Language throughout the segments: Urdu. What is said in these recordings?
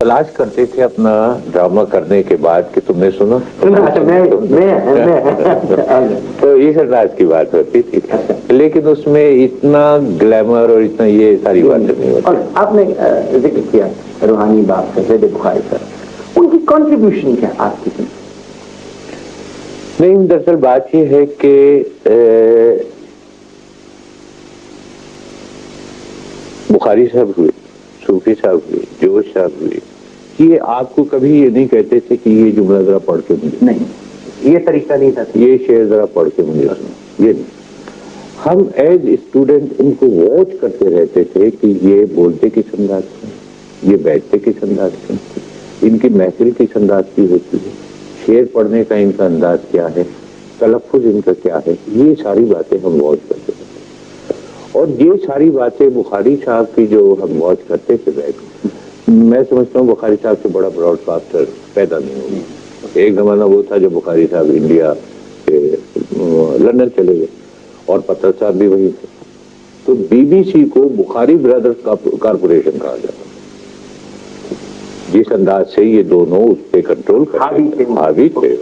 تلاش کرتے تھے اپنا ڈرامہ کرنے کے بعد کہ تم نے سنا تو یہ سرراج کی بات ہوتی تھی، لیکن اس میں اتنا گلیمر اور اتنا یہ ساری باتیں نہیں ہوتی. آپ نے ذکر کیا روحانی باپ کا، زید بخاری کا، ان کی کنٹریبیوشن کیا آپ کی؟ نہیں، دراصل بات یہ ہے کہ بخاری صاحب ہوئے، صوفی صاحب ہوئے، جوش صاحب ہوئے، یہ آپ کو کبھی یہ نہیں کہتے تھے کہ یہ جملہ ذرا پڑھ کے مجھے، نہیں یہ طریقہ نہیں تھا، یہ شعر ذرا پڑھ کے مجھے سنا، یہ نہیں. ہم ایز اسٹوڈنٹ ان کو واچ کرتے رہتے تھے کہ یہ بولتے کس انداز سے، یہ بیٹھتے کس انداز سے، ان کی محفل کس انداز کی ہوتی ہے، شعر پڑھنے کا ان کا انداز کیا ہے، تلفظ ان کا کیا ہے، یہ ساری باتیں ہم واچ کرتے تھے. اور یہ ساری باتیں بخاری صاحب کی جو ہم واچ کرتے تھے بیٹھ، میں سمجھتا ہوں بخاری صاحب سے بڑا براڈ کاسٹر پیدا نہیں ہوگا. ایک زمانہ وہ تھا جب بخاری صاحب انڈیا سے لندن چلے گئے اور پتر صاحب بھی وہی تھے، تو بی بی سی کو بخاری برادرز کارپوریشن کہا جاتا. جس انداز سے یہ دونوں اس پہ کنٹرول کرتے حاوی تھے.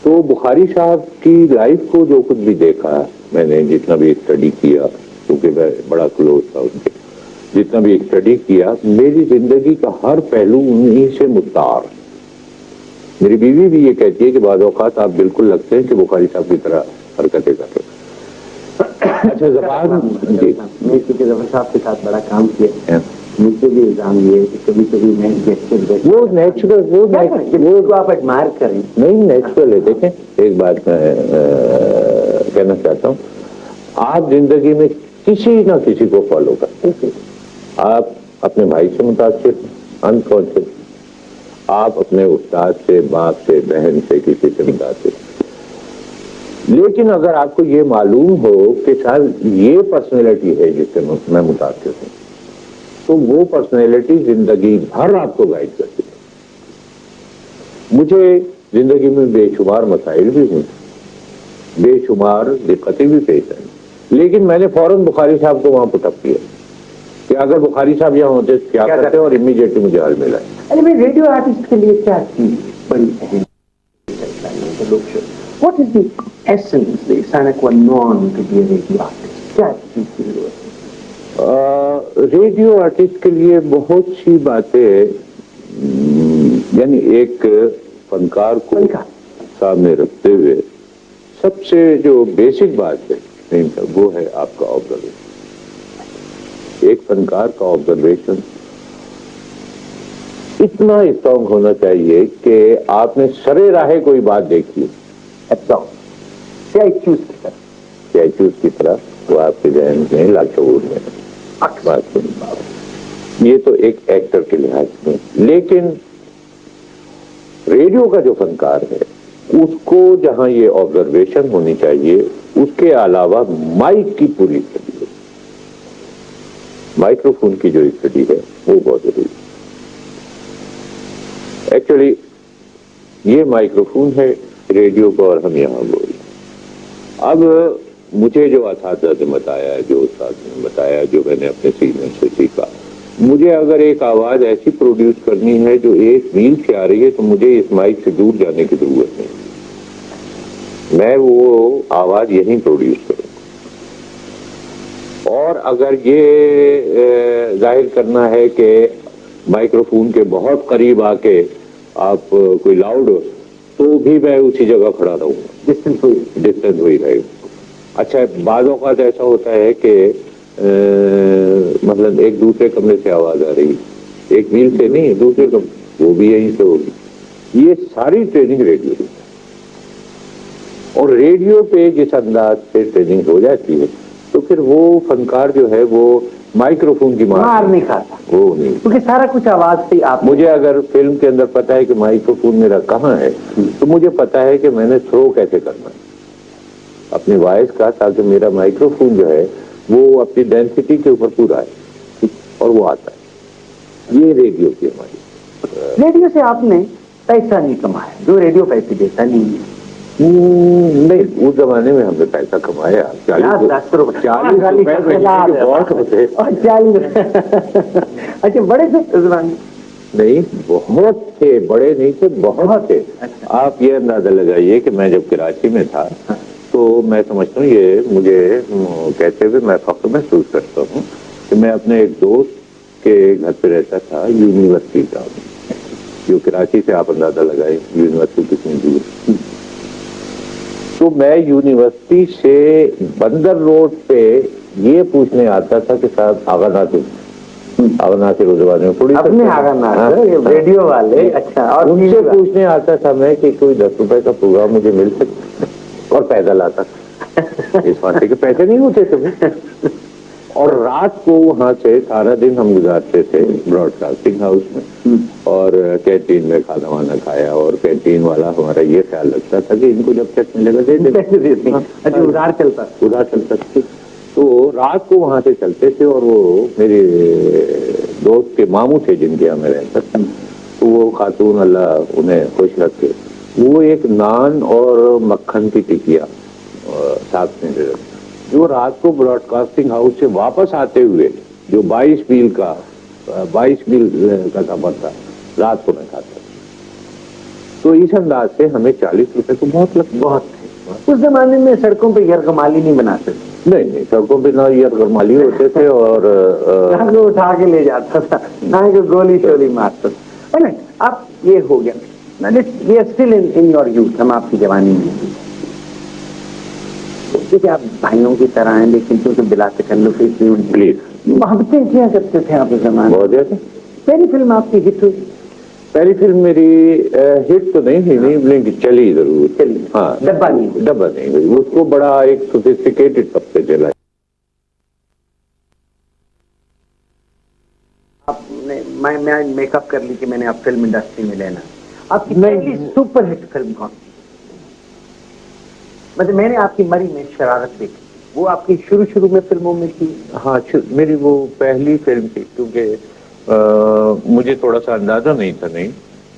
تو بخاری صاحب کی لائف کو جو کچھ بھی دیکھا میں نے، جتنا بھی اسٹڈی کیا، کیونکہ میں بڑا کلوز تھا ان کے، جتنا بھی اسٹڈی کیا، میری زندگی کا ہر پہلو انہی سے متعار. میری بیوی بھی یہ کہتی ہے کہ بعض اوقات آپ بالکل لگتے ہیں کہ بخاری صاحب کی طرح حرکتیں کر رہے. اچھا زبان جی، میں کیونکہ ظفر صاحب کے ساتھ بڑا کام کیا، مجھ سے بھی الزام یہ کہ کبھی کبھی میں وہ نیچرل وہ آپ ایڈمائر کریں. نہیں، نیچرل ہے. دیکھیں ایک بات میں کہنا چاہتا ہوں، آپ زندگی میں کسی نہ کسی کو فالو کرتے، آپ اپنے بھائی سے متاثر انکانشیس، آپ اپنے استاد سے، باپ سے، بہن سے، کسی سے متاثر. لیکن اگر آپ کو یہ معلوم ہو کہ شاید یہ پرسنالٹی ہے جس سے میں متاثر ہوں، تو وہ پرسنالٹی زندگی بھر آپ کو گائیڈ کرتی ہے. مجھے زندگی میں بے شمار مسائل بھی ہوئے، بے شمار دقتیں بھی پیش آئیں، لیکن میں نے فوراً بخاری صاحب کو وہاں پٹ اپ کیا کہ اگر بخاری صاحب یہاں ہوتے کیا کرتے، اور امیڈیٹلی مجھے حل ملا. ریڈیو آرٹسٹ کے لیے کیا چیز بڑی اہم؟ What is the essence, the sine qua non to be a radio artist? کیا چیز کی ضرورت ہے؟ ریڈیو آرٹسٹ کے لیے بہت سی باتیں، یعنی ایک فنکار کو سامنے رکھتے ہوئے سب سے جو بیسک بات ہے وہ ہے آپ کا آبزرویشن. ایک فنکار کا آبزرویشن اتنا اسٹرانگ ہونا چاہیے کہ آپ نے سرے راہ کوئی بات دیکھی، چوز کی طرح وہ آپ کے ذہن میں لاشعور میں بات سنی. یہ تو ایک ایکٹر کے لحاظ میں. لیکن ریڈیو کا جو فنکار ہے اس کو جہاں یہ آبزرویشن ہونی چاہیے، اس کے علاوہ مائک کی پوری اسٹڈی ہے، مائکروفون کی جو اسٹڈی ہے وہ بہت ضروری ہے. ایکچولی یہ مائکروفون ہے ریڈیو کا، اور ہم یہاں بول رہے ہیں. اب مجھے جو اساتذہ نے بتایا، جو استاد نے بتایا، جو میں نے اپنے سینئر سے سیکھا، مجھے اگر ایک آواز ایسی پروڈیوس کرنی ہے جو ایک میل سے آ رہی ہے، تو مجھے اس مائک سے دور جانے کی ضرورت نہیں. میں وہ آواز یہیں پروڈیوس کروں. اور اگر یہ ظاہر کرنا ہے کہ مائکروفون کے بہت قریب آ کے آپ کوئی لاؤڈ ہو، تو بھی میں اسی جگہ کھڑا رہوں گا، ڈسٹینس وہی رہے گا. اچھا بعض اوقات ایسا ہوتا ہے کہ مثلا ایک دوسرے کمرے سے آواز آ رہی، ایک میل سے نہیں، دوسرے کمرے، وہ بھی یہیں سے ہوگی. یہ ساری ٹریننگ ریڈیو کی، اور ریڈیو پہ جس انداز سے ٹریننگ ہو جاتی ہے تو پھر وہ فنکار جو ہے وہ مائکروفون کی مار نہیں کھاتا، وہ نہیں، کیونکہ سارا کچھ آواز سے آپ. مجھے اگر فلم کے اندر پتا ہے کہ مائکروفون میرا کہاں ہے، تو مجھے پتا ہے کہ میں نے تھرو کیسے کرنا ہے اپنی وائس کا، تاکہ میرا مائکروفون جو ہے وہ اپنی ڈینسٹی کے اوپر پورا ہے اور وہ آتا ہے. یہ ریڈیو کی ہماری. ریڈیو سے آپ نے پیسہ نہیں کمایا، جو ریڈیو پیسے دیتا نہیں ہے. نہیں، اس زمانے میں ہم نے پیسہ کمایا 40 روپے بہت ہوتے. اچھا بڑے تھے زمانے. نہیں بہت تھے, بڑے نہیں تھے, بہت تھے. آپ یہ اندازہ لگائیے کہ میں جب کراچی میں تھا تو میں سمجھتا ہوں یہ مجھے کہتے ہوئے میں فخر محسوس کرتا ہوں کہ میں اپنے ایک دوست کے گھر پہ رہتا تھا یونیورسٹی کا, جو کراچی سے آپ اندازہ لگائے یونیورسٹی کتنی دور. تو میں یونیورسٹی سے بندر روڈ پہ یہ پوچھنے آتا تھا کہ صاحب آغا ناصر زبان میں پوری اپنے آغا ناصر ریڈیو والے, اچھا, اور ان سے پوچھنے آتا تھا میں کہ کوئی 10 روپے کا پروگرام مجھے مل سکتا, اور پیدل آتا تھا, اس بات کے پیسے نہیں ہوتے تھے. اور رات کو وہاں سے سارا دن ہم گزارتے تھے براڈ کاسٹنگ ہاؤس میں, اور کینٹین میں کھانا وانا کھایا, اور کینٹین والا ہمارا یہ خیال رکھتا تھا کہ ان کو جب تک ملے گا دے دیں, ادھار چلتا. تو رات کو وہاں سے چلتے تھے, اور وہ میرے دوست کے ماموں تھے جن کے یہاں میں رہتا تھا, تو وہ خاتون اللہ انہیں خوش رکھے, وہ ایک نان اور مکھن کی ٹکیا ساتھ میں دے, جو رات کو براڈ کاسٹنگ ہاؤس سے واپس آتے ہوئے جو 22 میل کا سفر تھا رات کو میں کھاتا. تو اس انداز سے ہمیں 40 روپے تو بہت لگتے, بہت تھے. اس زمانے میں سڑکوں پہ یرغمالی نہیں بناتے تھے. نہیں, سڑکوں پہ نہ یرغمالی ہوتے تھے, اور اٹھا کے لے جاتا تھا, نہ گولی شولی مارتا تھا. اب یہ ہو گیا, we are still in your youth, ہم آپ کی جوانی میں کہ آپ بھائیوں کی طرح ہیں, لیکن کیونکہ بلا تکلف محبتیں کیا کرتے تھے آپ اس زمانے. بہت زیادہ. پہلی فلم آپ کی ہٹ ہوئی؟ پہلی فلم میری ہٹ تو نہیں ہوئی, لیکن چلی ضرور. ہاں, ڈبہ نہیں ہوئی, اس کو بڑا ایک سوفسٹیکیٹڈ سب سے چلا. میں میک اپ کر لی کہ میں نے اب فلم انڈسٹری میں لینا. آپ کی پہلی سپر ہٹ فلم کون سی؟ مطلب میں نے آپ کی مری میں شرارت دیکھی, وہ آپ کی شروع میں فلموں میں تھی. ہاں, میری وہ پہلی فلم تھی, کیونکہ مجھے تھوڑا سا اندازہ نہیں تھا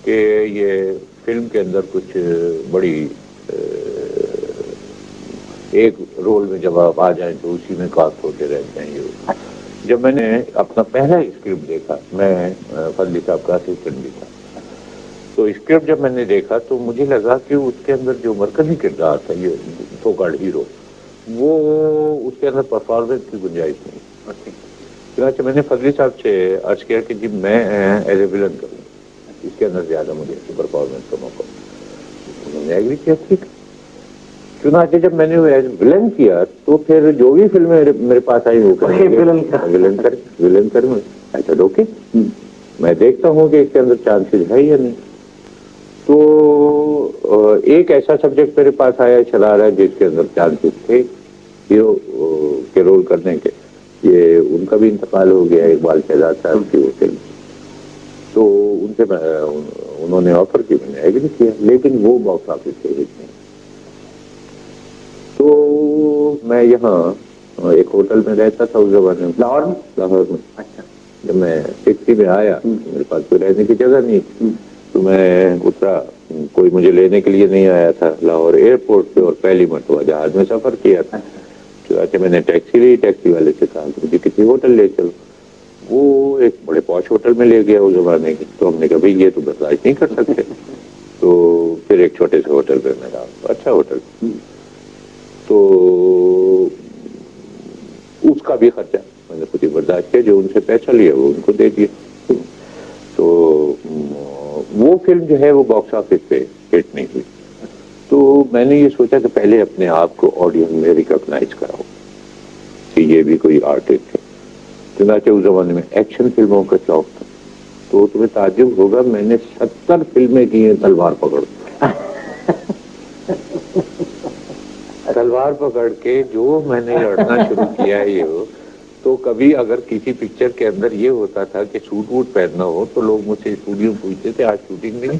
کہ یہ فلم کے اندر کچھ بڑی ایک رول میں جب آپ آ جائیں تو اسی میں کاسٹ ہوتے رہتے ہیں. یہ جب میں نے اپنا پہلا اسکرپٹ دیکھا, میں فضلی صاحب کا اسسٹنٹ بھی تھا, تو اسکرپٹ جب میں نے دیکھا تو مجھے لگا کہ اس کے اندر جو مرکزی کردار تھا, یہ سو کالڈ ہیرو, وہ اس کے اندر پرفارمنس کی گنجائش نہیں. چنانچہ میں نے فضلی صاحب سے عرض کیا کہ جی میں ایز اے ولن کروں, اس کے اندر زیادہ مجھے پرفارمنس کا موقع. انہوں نے ایگری کیا, ٹھیک. چنانچہ جب میں نے ولن کیا تو پھر جو بھی فلمیں میرے پاس آئی وہ ولن کر ایسا اوکے, میں دیکھتا ہوں کہ اس کے اندر چانسز ہے یا نہیں. تو ایک ایسا سبجیکٹ میرے پاس آیا چلا رہا ہے جس کے اندر چانسز تھے ہیرو کے رول کرنے کے. یہ ان کا بھی انتقال ہو گیا, اقبال شہزاد صاحب کی وہ فلم, تو ان سے انہوں نے آفر کی, میں نے ایگری کیا, لیکن وہ باکس آفس سے ہٹ نہیں. تو میں یہاں ایک ہوٹل میں رہتا تھا اس زمانے میں, لاہور میں. اچھا. جب میں 60 میں آیا, میرے پاس کوئی رہنے کی جگہ نہیں تھی, تو میں اترا, کوئی مجھے لینے کے لیے نہیں آیا تھا لاہور ایئرپورٹ پہ, اور پہلی مرتبہ جہاز میں سفر کیا تھا. چنانچہ میں نے ٹیکسی لی, ٹیکسی والے سے کہا کہ مجھے کسی ہوٹل لے چلو. وہ ایک بڑے پوش ہوٹل میں لے گیا اس زمانے کے. تو ہم نے کہا بھائی یہ تو برداشت نہیں کر سکتے, تو پھر ایک چھوٹے سے ہوٹل پہ میں رہا, اچھا ہوٹل. تو اس کا بھی خرچہ میں نے خود ہی برداشت کیا, جو ان سے پیسہ لیا وہ ان کو دے دیا. تو وہ فلم جو ہے وہ باکس آفس پہ ہٹ نہیں ہوئی. تو میں نے یہ سوچا کہ پہلے اپنے آپ کو آڈینس میں ریکگنائز کراؤ کہ یہ بھی کوئی آرٹسٹ ہے. چنانچہ اس زمانے میں ایکشن فلموں کا شوق تھا, تو تمہیں تعجب ہوگا میں نے 70 فلمیں کی ہیں تلوار پکڑ کے جو میں نے لڑنا شروع کیا ہے. یہ تو کبھی اگر کسی پکچر کے اندر یہ ہوتا تھا کہ سوٹ ووٹ پہننا ہو تو لوگ مجھ سے اسٹوڈیو پوچھتے تھے آج شوٹنگ نہیں.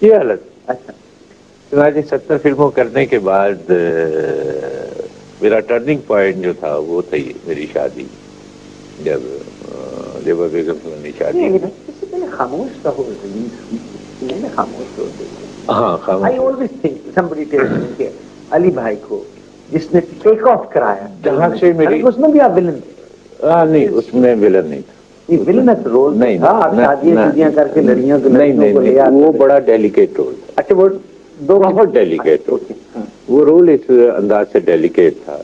یہ حالت. چنانچہ 70 فلموں کرنے کے بعد میرا ٹرننگ پوائنٹ جو تھا وہ تھی میری شادی, جب زیبا بیگم نے شادی. خاموش رہو, خاموش رہو. ہاں, I always think somebody tells me کہ علی بھائی کو جس نے ٹیک آف کرایا, جہاں سے میری اس میں بھی آپ ولن تھے. نہیں, اس میں ولن نہیں تھا. یہ ولنس رول نہیں تھا، آپ شادیاں شادیاں کر کے لڑیوں کو نہیں کو لے آتے وہ تھے۔ بڑا ڈیلیکیٹ رول تھا، اچھا وہ دو بہت ڈیلیکیٹ رول، ہاں۔ وہ رول اس انداز سے ڈیلیکیٹ تھا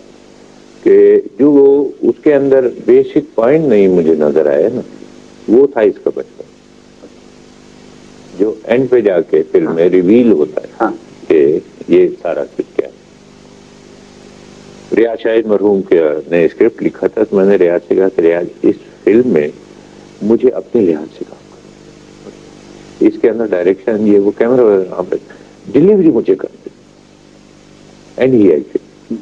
کہ جو اس کے اندر بیسک پوائنٹ نہیں مجھے نظر آیا نا، وہ تھا اس کا بچپن، جو اینڈ پہ جا کے فلم میں ریویل ہوتا ہے ہاں۔ کہ یہ سارا کچھ کیا ہے۔ ریاض شاہد مرحوم کے نے اسکرپٹ لکھا تھا تو میں نے ریاض سے کہا کہ ریاض اس فلم میں مجھے اپنے لحاظ سے کام کرنا، اس کے اندر ڈائریکشن یہ وہ کیمرہ ڈلیوری مجھے کر دے، اینڈ ہی ایکچولی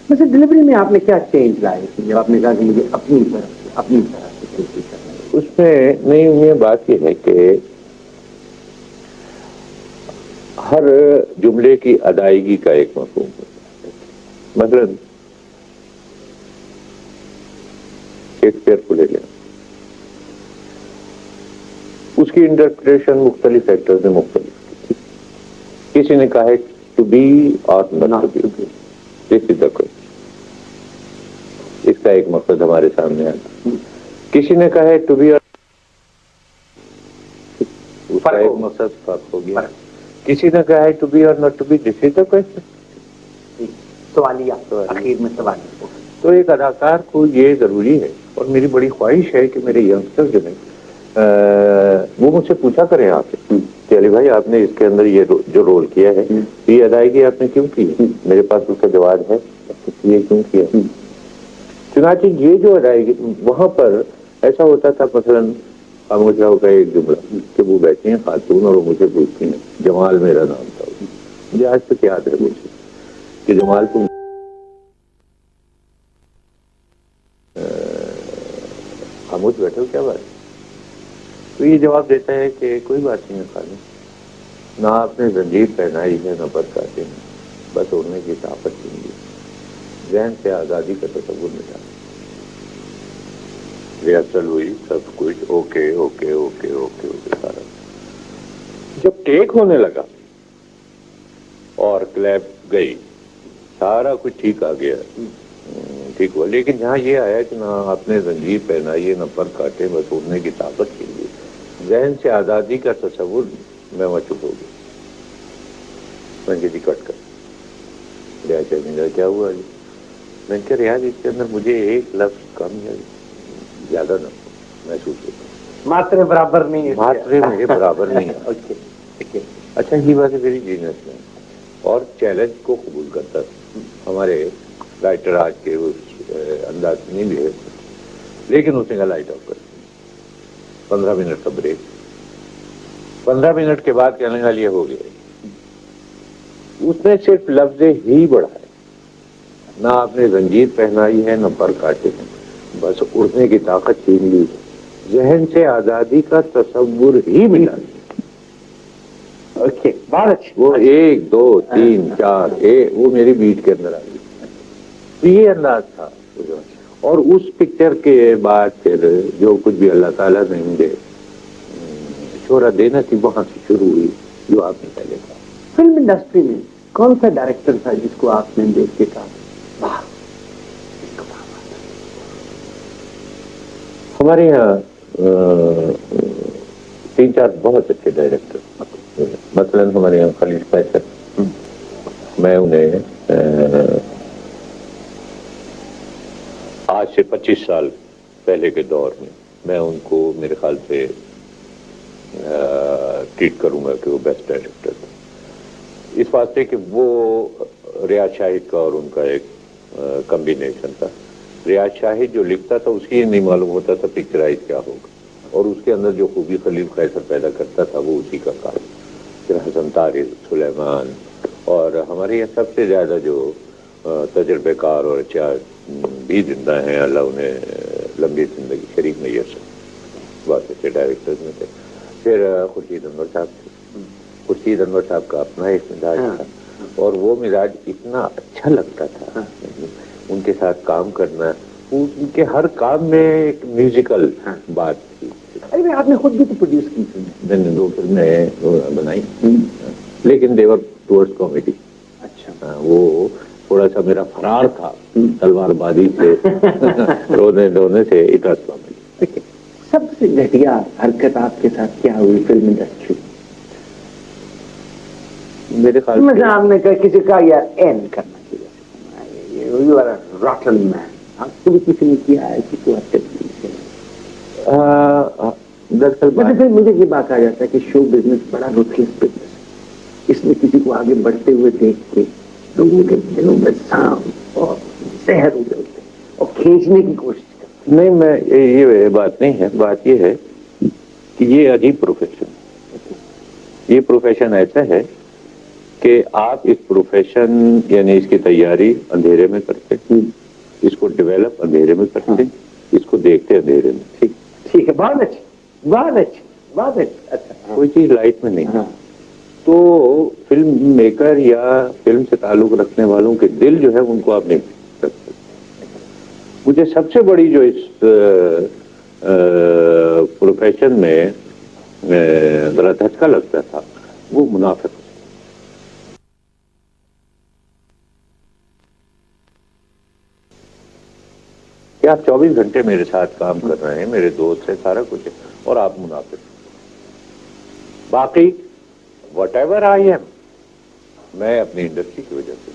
ویسے ڈلیوری میں آپ نے کیا چینج لائے جب آپ نے کہا کہ مجھے اپنی طرح سے ڈلیوری کرنا ہے؟ اس میں نہیں، یہ بات یہ ہے کہ ہر جملے کی ادائیگی کا ایک مفہوم ہوتا ہے۔ مثلا شیکسپیئر کو لے لیں، اس کی انٹرپریٹیشن مختلف ایکٹرز نے مختلف کی، کسی نے کہا ہے ٹو بی اور not to be, this is the question, اس کا ایک مقصد ہمارے سامنے آتا، کسی نے کہا ہے ٹو بی اور اس کا ایک مقصد فرق ہو گیا، کسی نے کہا ہے ٹو بی اور not to be, this is the question, سوالیہ اخیر میں سوالیہ۔ تو ایک اداکار کو یہ ضروری ہے، اور میری بڑی خواہش ہے کہ میرے ینگسٹر جو ہیں وہ مجھ سے پوچھا کریں آپ کہ علی بھائی آپ نے اس کے اندر یہ جو رول کیا ہے یہ ادائیگی آپ نے کیوں کی ہے؟ میرے پاس اس کا جواب ہے، یہ کیوں کیا؟ چنانچہ یہ جو ادائیگی وہاں پر ایسا ہوتا تھا، مثلا خاموش راؤ کا ایک جملہ کہ وہ بیٹھی ہیں خاتون اور وہ مجھے پوچھتی ہیں، جمال میرا نام تھا، مجھے آج تک یاد ہے مجھے کہ جمال تم خاموش بیٹھے ہو، کیا بات؟ تو یہ جواب دیتا ہے کہ کوئی بات نہیں ہے خالد، نہ آپ نے زنجیر پہنائی ہے نہ بد کاٹے ہیں، بس اڑنے کی طاقت دیں گی، ذہن سے آزادی کا تصور مٹا، ریہرسل ہوئی، سب کچھ okay okay okay okay okay, سارا جب ٹیک ہونے لگا اور کلیپ گئی، سارا کچھ ٹھیک آ گیا، ٹھیک ہوا، لیکن جہاں یہ آیا کہ نہ آپ نے زنجیر پہنائی ہے نہ پر کاٹے، بس اڑنے کی طاقت چاہیے، ذہن سے آزادی کا تصور، میں وہاں چپ ہو گیا، میں نے جی کٹ کر ریاض شاہد، کیا ہوا جی؟ میں نے کہا ریاض اس کے اندر مجھے ایک لفظ کم یا زیادہ نہ محسوس ہوتا، ماترے برابر نہیں ہے، ماترے میرے برابر نہیں ہے۔ اچھا ہی بات ہے، میری جینس میں اور چیلنج کو قبول کرتا تھا، ہمارے رائٹر آج کے اس انداز میں نہیں بھی ہے، لیکن اس نے کہا لائٹ آف کر 15 منٹ کا بریک، 15 منٹ کے بعد کہنے کا یہ ہو گیا، اس نے صرف لفظ ہی بڑھائے، نہ آپ نے زنجیر پہنائی ہے نہ پر کاٹے ہیں، بس اڑنے کی طاقت چھین لی، ذہن سے آزادی کا تصور ہی ملا۔ اوکے، بہت اچھا، وہ 1 2 3 4 وہ میری بیٹ کے اندر آ گئی، یہ انداز تھا۔ اور اس پکچر کے بعد پھر جو کچھ بھی اللہ تعالیٰ نے مجھے شہرت دینا تھی وہاں سے شروع ہوئی، جو آپ نے پہلے کہا۔ فلم انڈسٹری میں کون سا ڈائریکٹر تھا جس کو آپ نے دیکھ کے کہا واہ؟ ہمارے یہاں 3 4 بہت اچھے ڈائریکٹر، مثلا ہمارے یہاں خلیل فیصل، میں انہیں آج سے 25 سال پہلے کے دور میں ان کو میرے خیال سے ٹریٹ کروں گا کہ وہ بیسٹ ڈائریکٹر تھا، اس واسطے کہ وہ ریاض شاہد کا اور ان کا ایک کمبینیشن تھا۔ ریاض شاہد جو لکھتا تھا اس کی نہیں معلوم ہوتا تھا پکچرائز کیا ہوگا، اور اس کے اندر جو خوبی خلیل فیصل پیدا کرتا تھا وہ اسی کا کام۔ پھر حسن طارق، سلیمان، اور ہمارے یہاں سب سے زیادہ جو تجربے کار اور اچھا بھی زندہ ہیں، اللہ انہیں لمبی زندگی، شریف میّر صاحب بہت اچھے ڈائریکٹرز میں تھے۔ پھر خورشید انور صاحب تھے، خورشید انور صاحب کا اپنا ایک مزاج تھا، اور وہ مزاج اتنا اچھا لگتا تھا ان کے ساتھ کام کرنا، ان کے ہر کام میں ایک میوزیکل بات تھی۔ ارے آپ نے خود بھی تو پروڈیوس کی تھی؟ میں نے 2 فلمیں بنائی، لیکن دیور ٹورڈز کامیڈی۔ اچھا، وہ تھوڑا سا میرا فرار تھا تلوار بازی سے، رونے دھونے سے، اتنا کامیڈی۔ سب سے گھٹیا حرکت آپ کے ساتھ کیا ہوئی فلم انڈسٹری؟ میرے خیال مثلا آپ نے کہا کسی کا یار این کرنا چاہیے، یو آر راٹل مین، آپ کو بھی کسی نے کیا ہے کسی حرکت دراصل پھر مجھے یہ بات آ جاتا ہے کہ شو بزنس بڑا روتھلیس بزنس ہے، اس میں کسی کو آگے بڑھتے ہوئے دیکھ کے لوگوں کے دلوں میں سام اور زہر اگلتے اور کھینچنے کی کوشش کرتے. نہیں، میں یہ بات نہیں ہے، بات یہ ہے کہ یہ عجیب پروفیشن ہے. یہ پروفیشن ایسا ہے کہ آپ اس پروفیشن یعنی اس کی تیاری اندھیرے میں کرتے ہیں، اس کو ڈیولپ اندھیرے میں کرتے ہیں، اس کو دیکھتے اندھیرے میں. ٹھیک ہے، بہت اچھی بہت اچھی بہت اچھی. اچھا، کوئی چیز لائٹ میں نہیں. تو فلم میکر یا فلم سے تعلق رکھنے والوں کے دل جو ہے ان کو آپ نہیں سکتے. مجھے سب سے بڑی جو اس پروفیشن میں ذرا دھچکا لگتا تھا وہ منافق. کہ آپ 24 گھنٹے میرے ساتھ کام کر رہے ہیں، میرے دوست ہیں، سارا کچھ ہے، اور آپ منافق. باقی وٹ ایور آئی ایم، میں اپنی انڈسٹری کی وجہ سے،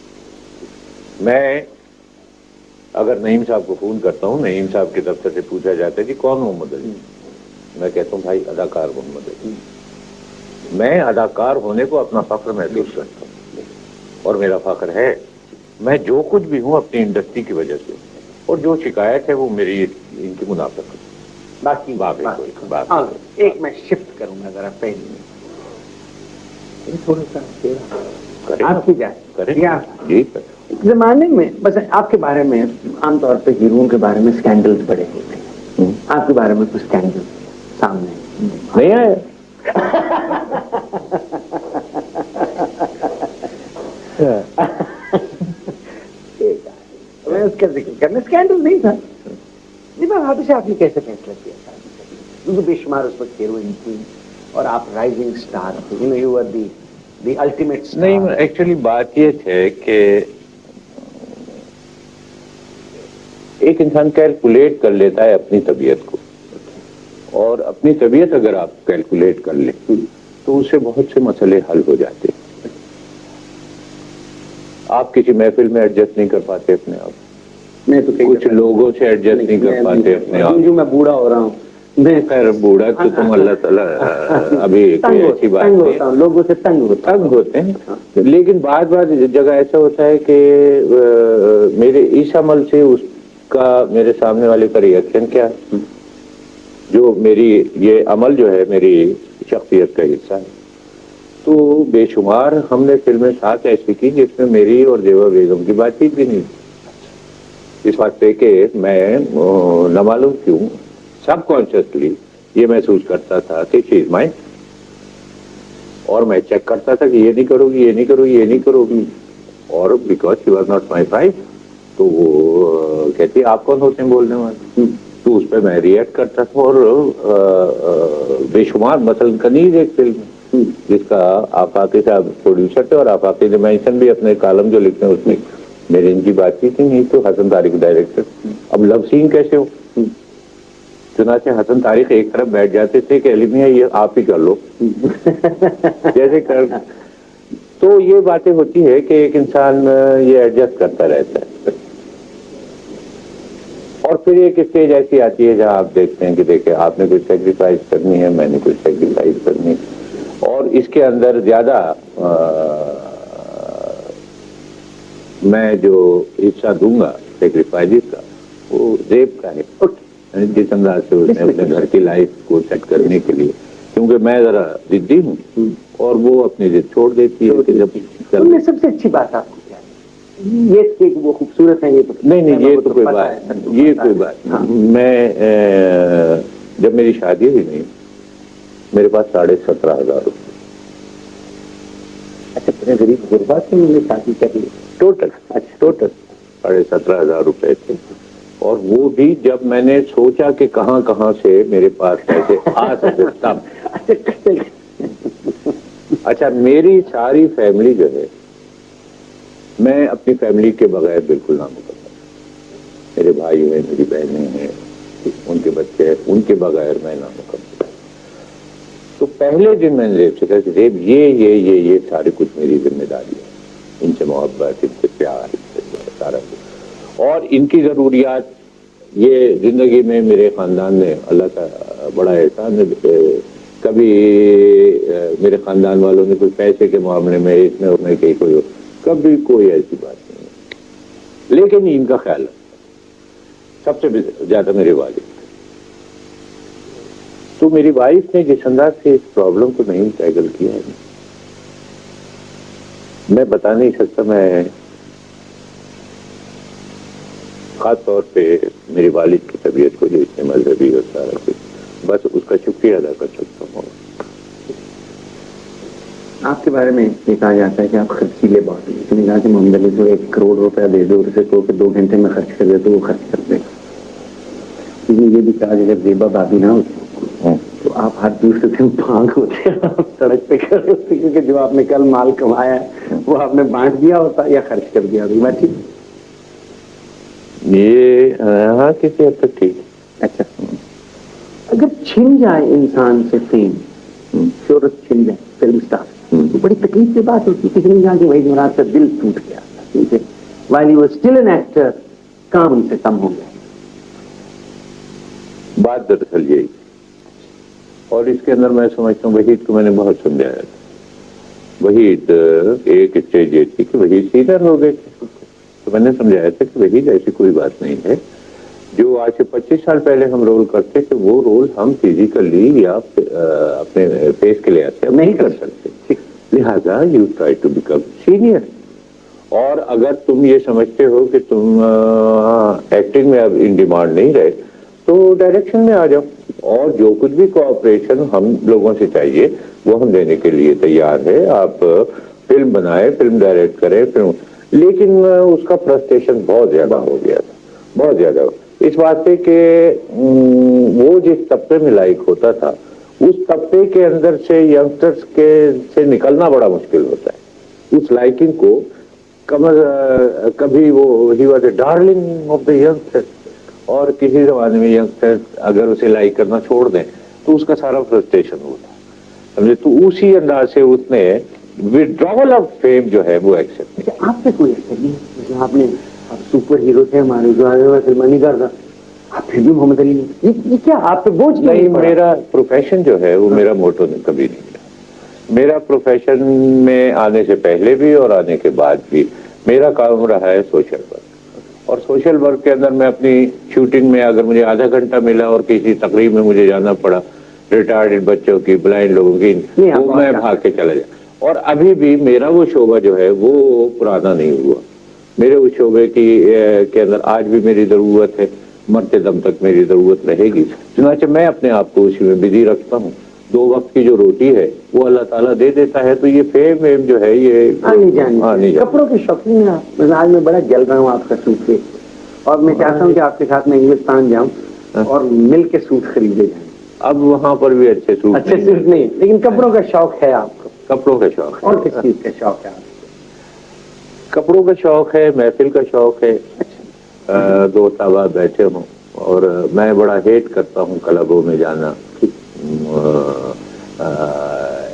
میں اگر نعیم صاحب کو فون کرتا ہوں، نعیم صاحب کے دفتر سے پوچھا جاتا ہے کہ کون محمد علی، میں کہتا ہوں بھائی اداکار محمد علی. میں اداکار ہونے کو اپنا فخر محسوس کرتا ہوں اور میرا فخر ہے. میں جو کچھ بھی ہوں اپنی انڈسٹری کی وجہ سے، اور جو شکایت ہے وہ میری ان کی منافقت. باقی ایک میں شفٹ کروں گا ذرا پہلے تھوڑا سا آپ کی جائے جی. زمانے میں بس آپ کے بارے میں عام طور پہ ہیروؤں کے بارے میں اسکینڈل بڑے ہوتے ہیں، آپ کے بارے میں کچھ اسکینڈل سامنے نہیں آیا. میں اس کا ذکر کرنا اسکینڈل نہیں تھا. جی میں حادثہ آپ نے کیسے فیصلہ کیا تھا کیونکہ بے شمار اس وقت ہیروئن تھی اور آپ رائزنگ اسٹار تھے، یو آر دی الٹیمیٹ. نہیں، ایکچولی بات یہ ہے کہ ایک انسان کیلکولیٹ کر لیتا ہے اپنی طبیعت کو، اور اپنی طبیعت اگر آپ کیلکولیٹ کر لیں تو اس سے بہت سے مسئلے حل ہو جاتے ہیں. آپ کسی محفل میں ایڈجسٹ نہیں کر پاتے اپنے آپ، میں تو کچھ لوگوں سے ایڈجسٹ نہیں کر پاتے اپنے آپ. جو میں بوڑھا ہو رہا ہوں میں خیر بوڑھا تو تم اللہ تعالیٰ ابھی کوئی ایسی بات نہیں ہوتا ہوں، لوگوں سے تنگ ہوتے ہیں. لیکن بعض جگہ ایسا ہوتا ہے کہ میرے اس عمل سے اس کا میرے سامنے والے کا ریئیکشن کیا ہے، جو میری یہ عمل جو ہے میری شخصیت کا حصہ ہے. تو بے شمار ہم نے فلمیں ساتھ ایسی کی جس میں میری اور زیور بیگم کی بات چیت بھی نہیں، اس بات پہ کہ میں نہ معلوم کیوں سب کانشیسلی یہ محسوس کرتا تھا کہ شی از مائن، اور میں چیک کرتا تھا کہ یہ نہیں کرو گی، یہ نہیں کرو گی، یہ نہیں کرو گی، اور because she was not my wife تو وہ کہتی آپ کون ہوتے ہیں بولنے والے. تو اس پہ میں ریئیکٹ کرتا تھا. اور بے شمار مثلاً کنیز ایک فلم جس کا آفاقی صاحب پروڈیوسر تھے، اور آفاقی نے مینشن بھی اپنے کالم جو لکھتے ہیں اس میں میرے ان کی بات چیت ہی نہیں. تو حسن طارق ڈائریکٹر، اب لو سین کیسے ہو، چنانچہ حسن طارق ایک طرف بیٹھ جاتے تھے کہ علی میاں یہ آپ ہی کر لو جیسے کر. تو یہ باتیں ہوتی ہے کہ ایک انسان یہ ایڈجسٹ کرتا رہتا ہے. اور پھر ایک اسٹیج ایسی آتی ہے جہاں آپ دیکھتے ہیں کہ دیکھیں آپ نے کچھ سیکریفائز کرنی ہے، میں نے کچھ سیکریفائز کرنی ہے، اور اس کے اندر زیادہ میں جو حصہ دوں گا سیکریفائز کا وہ زیب کا ہے، جس انداز سے اس نے اپنے گھر کی لائف کو سیٹ کرنے کے لیے، کیونکہ میں ذرا ضدی ہوں اور وہ اپنی ضد چھوڑ دیتی ہے کہ جب سب سے اچھی بات آپ کو کیا ہے یہ کہ وہ خوبصورت ہے. نہیں یہ تو کوئی بات، یہ کوئی بات نہیں. میں جب میری شادی ہوئی نہیں میرے پاس 17,500 روپے. اچھا غریب غربا سے میں نے شادی کر لی ٹوٹل 17,500 روپے تھے. اور وہ بھی جب میں نے سوچا کہ کہاں کہاں سے میرے پاس پیسے آ سکتے تب. اچھا میری ساری فیملی جو ہے، میں اپنی فیملی کے بغیر بالکل نہ مکمل. میرے بھائی ہیں، میری بہنیں ہیں، ان کے بچے ہیں, ان کے بغیر میں نہ مکمل. تو پہلے دن میں نے ریب سے کہا کہ ریب یہ سارے کچھ میری ذمہ داری ہے, ان سے محبت, ان سے پیار, ان سے سارا کچھ, اور ان کی ضروریات یہ زندگی میں میرے خاندان نے, اللہ کا بڑا احسان ہے, کبھی میرے خاندان والوں نے کوئی پیسے کے معاملے میں اس میں اور میں کہیں کوئی کبھی کوئی ایسی بات نہیں ہے, لیکن ان کا خیال رکھا سب سے زیادہ میرے والد. تو میری وائف نے جس انداز سے اس پرابلم کو نہیں ٹیکل کیا ہے, میں بتا نہیں سکتا. میں خاص طور پہ میرے والد کی طبیعت کو جو اتنے مذہبی اور سارا کچھ, بس اس کا شکریہ ادا کر سکتا ہوں. آپ کے بارے میں یہ کہا جاتا ہے کہ آپ خرچیلے بہت ہیں. اس نے کہا کہ محمد علی کو 1 کروڑ روپیہ دے دو, اسے تو کہ 2 گھنٹے میں خرچ کر دے تو وہ خرچ کر دے. یہ بھی کہا اگر زیبا بابی نہ ہوتی تو آپ ہر دوسرے دن بھانگ ہوتے, سڑک پہ کھڑے ہوتے, کیونکہ جو آپ نے کل مال کمایا ہے وہ آپ نے بانٹ دیا ہوتا یا خرچ کر دیا ہوتا. بات ٹھیک, یہ ہاں کسی حد تک ٹھیک. اچھا, اگر چھن جائے انسان سے فیم, شہرت چھن جائے, فلم اسٹار, تو بڑی تکلیف کی بات ہوتی. کسی نے کہا کہ وہی مراد کا دل ٹوٹ گیا, کیونکہ while he was still an actor, کام ان سے کم ہو گیا. بات دراصل یہی, اور اس کے اندر میں سمجھتا ہوں وحید کو میں نے بہت سمجھایا تھا. وحید ایک اسٹیج یہ تھی کہ وحید سینئر ہو گئے تھے, تو میں نے سمجھایا تھا کہ وحید ایسی کوئی بات نہیں ہے. جو آج سے 25 سال پہلے ہم رول کرتے تھے وہ رول ہم فزیکلی یا اپنے فیس کے لحاظ سے نہیں کر سکتے, لہذا you try to become senior. اور اگر تم یہ سمجھتے ہو کہ تم ایکٹنگ میں اب ان ڈیمانڈ نہیں رہے تو ڈائریکشن میں آ جاؤ, اور جو کچھ بھی کوآپریشن ہم لوگوں سے چاہیے وہ ہم دینے کے لیے تیار ہے. آپ فلم بنائے, فلم ڈائریکٹ کرے, فلم. لیکن اس کا فرسٹریشن بہت زیادہ ہو گیا تھا, بہت زیادہ, اس واسطے کہ وہ جس طبقے میں لائق ہوتا تھا اس طبقے کے اندر سے ینگسٹرز کے سے نکلنا بڑا مشکل ہوتا ہے. اس لائکنگ کو کبھی وہ he was a darling of the youngster, اور کسی زمانے میں ینگسٹر اگر اسے لائک کرنا چھوڑ دیں تو اس کا سارا فرسٹریشن ہوتا ہے, سمجھے. تو اسی انداز سے اس نے وڈراول آف فیم جو ہے وہ ایکسپٹ. آپ پہ کوئی ایسا نہیں جو آپ نے, آپ سپر ہیرو تھے ہمارے, جو آئے ہوئے فلم نہیں کرتا, آپ پھر بھی محمد علی, یہ کیا آپ پہ بوجھ نہیں, میرا پروفیشن جو ہے وہ میرا موٹو کبھی نہیں تھا. میرا پروفیشن میں آنے سے پہلے بھی اور آنے کے بعد بھی میرا کام رہا ہے سوشل ورک, اور سوشل ورک کے اندر میں اپنی شوٹنگ میں اگر مجھے آدھا گھنٹہ ملا اور کسی تقریب میں مجھے جانا پڑا, ریٹائرڈ بچوں کی, بلائنڈ لوگوں کی, وہ میں بھاگ کے چلا جاؤں. اور ابھی بھی میرا وہ شعبہ جو ہے وہ پرانا نہیں ہوا. میرے اس شعبے کے اندر آج بھی میری ضرورت ہے, مرتے دم تک میری ضرورت رہے گی. چنانچہ میں اپنے آپ کو اسی میں بزی رکھتا ہوں. 2 وقت کی جو روٹی ہے وہ اللہ تعالیٰ دے دیتا ہے, تو یہ فیم ویم جو ہے یہ نہیں جانے. کپڑوں کے شوقین ہیں آپ, مزاج میں بڑا جل رہا ہوں آپ کا سوٹ کے, اور میں چاہتا ہوں کہ آپ کے ساتھ میں ہندوستان جاؤں اور مل کے سوٹ خریدے جائیں. اب وہاں پر بھی اچھے سوٹ نہیں, لیکن کپڑوں کا شوق ہے آپ کو. کپڑوں کا شوق, اور کس چیز کا شوق ہے آپ کو؟ کپڑوں کا شوق ہے, محفل کا شوق ہے. دوست احباب بیٹھے ہوں, اور میں بڑا ہیٹ کرتا ہوں کلبوں میں جانا,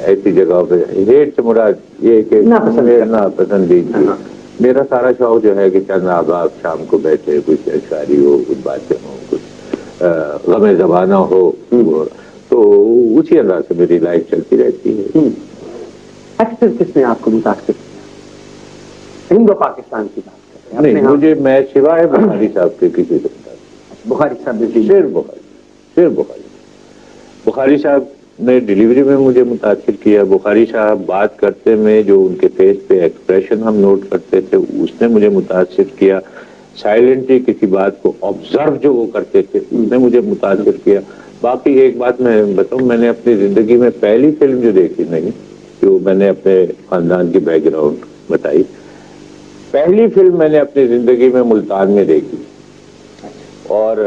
ایسی جگہوں پہ. ہیٹ سے مراد یہ کہ ناپسندیدگی. میرا سارا شوق جو ہے کہ چند احباب شام کو بیٹھے, کچھ اشعاری ہو, کچھ باتیں ہوں, کچھ غم زبانہ ہو, تو اسی انداز سے میری لائف چلتی رہتی ہے. اکثر کس نے آپ کو متاثر کیا, ہند و پاکستان کی بات کرتے ہیں؟ نہیں, مجھے میں سوائے بخاری صاحب کے کسی سے بخاری صاحب بخاری صاحب نے ڈیلیوری میں مجھے متاثر کیا. بخاری صاحب بات کرتے میں جو ان کے فیس پہ ایکسپریشن ہم نوٹ کرتے تھے اس نے مجھے متاثر کیا. سائلنٹلی کسی بات کو آبزرو جو وہ کرتے تھے اس نے مجھے متاثر کیا. باقی ایک بات میں بتاؤں, میں نے اپنی زندگی میں پہلی فلم جو دیکھی نہیں, جو میں نے اپنے خاندان کی بیک گراؤنڈ بتائی, پہلی فلم میں نے اپنی زندگی میں ملتان میں دیکھی, اور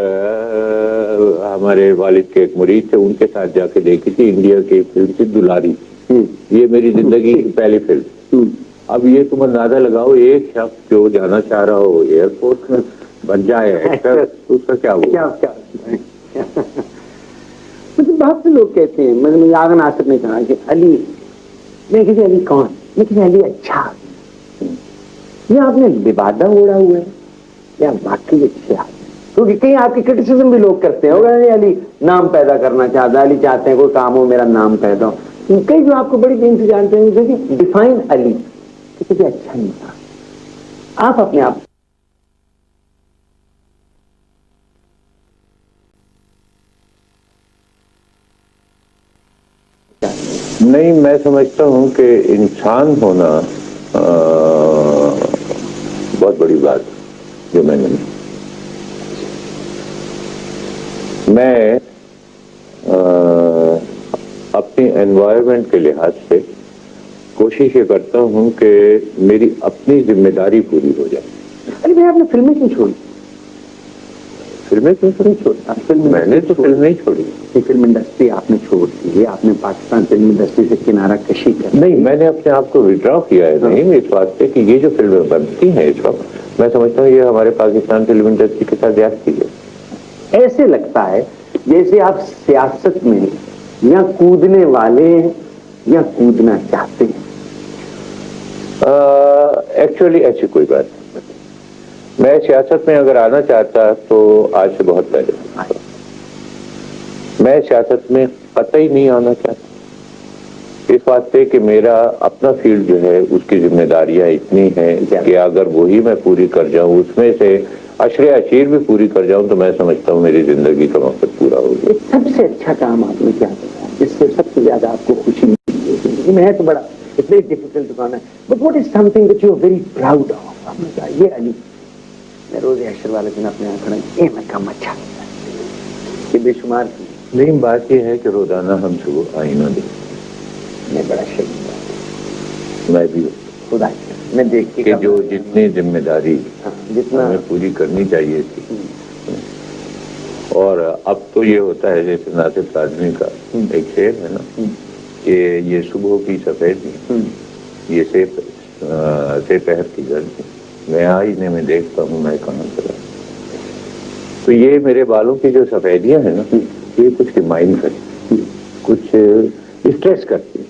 ہمارے والد کے ایک مرید تھے, ان کے ساتھ جا کے دیکھی تھی. انڈیا کی فلم تھی دلاری. یہ میری زندگی کی پہلی فلم. اب یہ تم اندازہ لگاؤ, ایک شخص جو جانا چاہ رہا ہو ایئرپورٹ میں بن جائے ایکٹر, اس کا کیا ہوا. بہت سے لوگ کہتے ہیں, مجھے آغا ناصر نے کہا کہ علی, میں کہتے علی کون, میں کہتے علی اچھا, یہ آپ نے لبادہ اوڑا ہوا ہے یا واقعی اچھا. کیونکہ کہیں آپ کی کرٹیسزم بھی لوگ کرتے ہیں, ہوگا علی نام پیدا کرنا چاہتا ہے, علی چاہتے ہیں کوئی کام ہو میرا نام پیدا ہو. کئی جو آپ کو بڑی دین سے جانتے ہیں جیسے ڈیفائن علی, کسی اچھا نہیں تھا. آپ اپنے آپ نہیں, میں سمجھتا ہوں کہ انسان ہونا بہت بڑی بات جو میں نے, میں اپنی انوائرمنٹ کے لحاظ سے کوشش یہ کرتا ہوں کہ میری اپنی ذمہ داری پوری ہو جائے. ارے بھائی آپ نے فلمیں کیوں چھوڑی؟ فلمیں کیوں نہیں چھوڑی؟ میں نے تو فلم نہیں چھوڑی. فلم انڈسٹری آپ نے چھوڑ دی, آپ نے پاکستان فلم انڈسٹری سے کنارہ کشی کر. نہیں, میں نے اپنے آپ کو وڈرا کیا ہے. نہیں, اس بات پہ کہ یہ جو فلمیں بنتی ہیں اس وقت, میں سمجھتا ہوں یہ ہمارے پاکستان فلم انڈسٹری کے ساتھ زیادتی ہے. ایسے لگتا ہے جیسے آپ سیاست میں یا کودنے والے ہیں یا کودنا چاہتے ہیں. ایکچولی ایسی کوئی بات نہیں. میں سیاست میں اگر آنا چاہتا تو آج سے بہت پہلے. میں سیاست میں قطعی نہیں آنا چاہتا اس بات پہ کہ میرا اپنا فیلڈ جو ہے اس کی ذمہ داریاں اتنی ہیں کہ اگر وہی میں پوری کر جاؤں, اس میں سے عشر عشیر بھی پوری کر جاؤں, تو میں سمجھتا ہوں میری زندگی کا مقصد پورا ہو گیا. سب سے اچھا کام آپ نے کیا کرا جس سے سب سے زیادہ آپ کو خوشی ملی؟ میں تو بڑا اٹس ویری ڈیفیکلٹ ٹو کہنا, but what is something that you are very proud of. آپ نے کہا یہ علی, میں روز عشر والے دن اپنے یہاں کھڑا, یہ میں کام اچھا یہ بے شمار کی. لیکن بات یہ ہے کہ روزانہ ہم سے وہ آئینہ دیں. میں بڑا شریف, میں بھی خدا میں دیکھ کہ جو جتنی ذمہ داری جتنا ہمیں پوری کرنی چاہیے تھی, اور اب تو یہ ہوتا ہے جیسے ناصر آدمی کا ایک شعر ہے نا کہ یہ صبح کی سفیدی, یہ سے پہر کی گرمی, میں آئینے میں دیکھتا ہوں میں کہاں چلا. تو یہ میرے بالوں کی جو سفیدیاں ہیں نا, یہ کچھ ریمائنڈ کرتی, کچھ اسٹریس کرتی.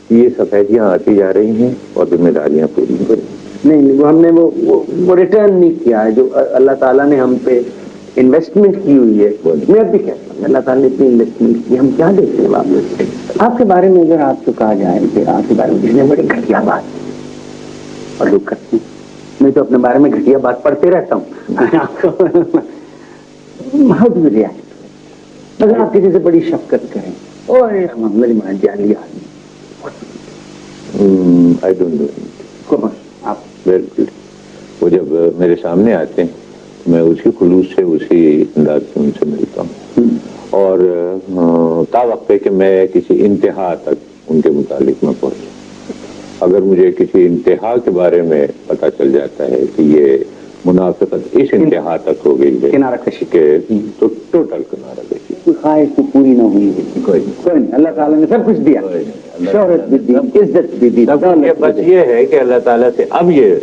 یہ سفیدیاں آتی جا رہی ہیں اور ذمہ داریاں پوری ہو رہی ہیں. نہیں, وہ ہم نے وہ ریٹرن نہیں کیا ہے جو اللہ تعالیٰ نے ہم پہ انویسٹمنٹ کی ہوئی ہے. میں اب بھی کہتا ہوں اللہ تعالیٰ نے اتنی انویسٹمنٹ کی, ہم کیا دیکھ رہے ہیں واپس. آپ کے بارے میں اگر آپ کو کہا جائے کہ آپ کے بارے میں کسی نے بڑی گھٹیا بات اور لوگ کرتے ہیں, میں تو اپنے بارے میں گھٹیا بات پڑھتے رہتا ہوں. ہاؤ ڈو یو ریئیکٹ اگر آپ کسی سے بڑی شفقت کریں, اور میری ماں جالی آدمی, آئی ڈونٹ نو. آپ بالکل, وہ جب میرے سامنے آتے ہیں میں اسی خلوص سے اسی انداز سے ان سے ملتا ہوں, اور تا وقت ہے کہ میں کسی انتہا تک ان کے متعلق میں پہنچوں. اگر مجھے کسی انتہا کے بارے میں پتہ چل جاتا ہے کہ یہ منافقت اس انتہا تک ہو گئی ہے کنارہ کشی کہ تو ٹوٹل کنارہ کشی. کوئی خواہش تو پوری نہ ہوئی ہے, کوئی نہیں. اللہ تعالیٰ نے سب کچھ دیا, شہرت بھی دی, عزت بھی دی. بس یہ ہے کہ اللہ تعالیٰ سے اب یہ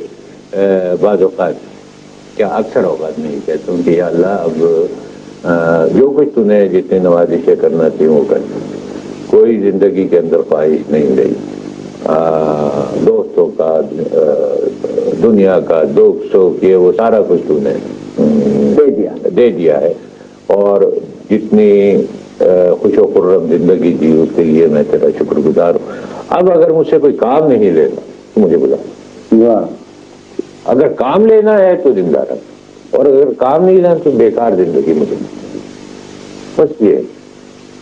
بعض اوقات, کیا اکثر اوقات نہیں کہتا ہوں کہ یا اللہ اب جو کچھ تو نے جتنے نوازشیں کرنا تھی وہ کر, کوئی زندگی کے اندر خواہش نہیں رہی. دوستوں کا, دنیا کا دکھ سوکھ یہ وہ سارا کچھ تو نے دے دیا ہے, اور جتنی خوش و خرم زندگی دی اس کے لیے میں تیرا شکر گزار ہوں. اب اگر مجھ سے کوئی کام نہیں لینا تو مجھے بلا, اگر کام لینا ہے تو زندہ رہا, اور اگر کام نہیں لینا تو بیکار زندگی مجھے. بس یہ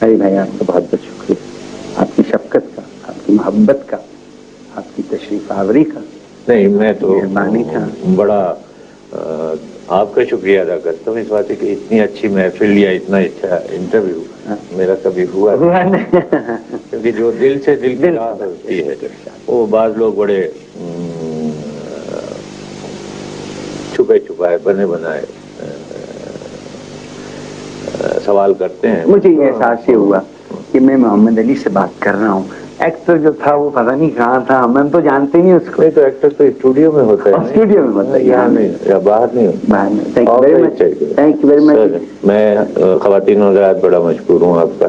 بھائی آپ کا بہت بہت شکریہ, آپ کی شفقت کا, آپ کی محبت کا, آپ کی تشریف آوری کا. نہیں, میں تو مہربانی کا بڑا آپ کا شکریہ ادا کرتا ہوں اس بات کہ اتنی اچھی محفل یا اتنا اچھا انٹرویو میرا کبھی ہوا نہیں, کیونکہ جو دل سے دل کی بات ہوتی ہے وہ بعض لوگ بڑے چھپے چھپائے بنے بنائے سوال کرتے ہیں. مجھے یہ احساس یہ ہوا کہ میں محمد علی سے بات کر رہا ہوں. ایکٹر جو تھا وہ پتہ نہیں کہاں تھا, ہم تو جانتے نہیں اس کو. نہیں تو ایکٹر تو اسٹوڈیو میں ہوتا ہے, اسٹوڈیو میں ہوتا ہے, یہاں نہیں, یا باہر نہیں ہوتا. Thank you very much. میں خواتین حضرات بڑا مشکور ہوں آپ کا.